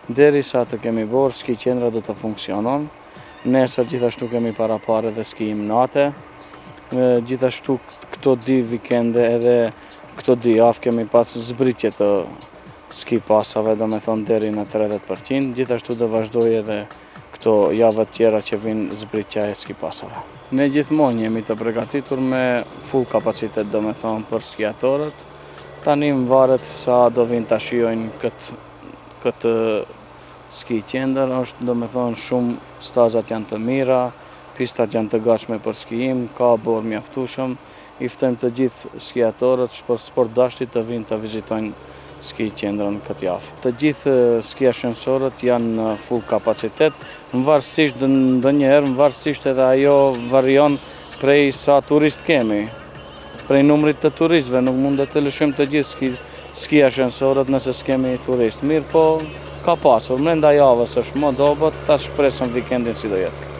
Derisa të kemi bërë, ski qendra do të funksionon. Nesër gjithashtu kemi parapare dhe skijim nate. Gjithashtu këto 2 vikende edhe këto 2 javë kemi pas zbritje të ski pasave, do me thonë deri në 30%. Gjithashtu do vazhdoj edhe këto javët tjera që vinë zbritja e ski pasave. Ne gjithmonë jemi të përgatitur me full kapacitet, do me thonë, për skiatorët. Tani më varet sa do vinë të shijojnë këtë ski qendër, është, do me thonë, shumë stazat janë të mira, pistat janë të gatshme për skijim, ka borë mjaftueshëm. I ftojmë të gjithë skiatorët për sport dashti të vinë të vizitojnë ski qendrën këtë javë. Të gjithë ski ashensorët janë në full kapacitet, ndonjëherë varësisht edhe ajo varion prej sa turist kemi. Prej numrit të turistëve nuk mund të lëshojmë të gjithë ski ashensorët nëse s'kemi turist. Mirë po, ka pasur, brenda javës është më dobët, tash presëm vikendin si do jetë.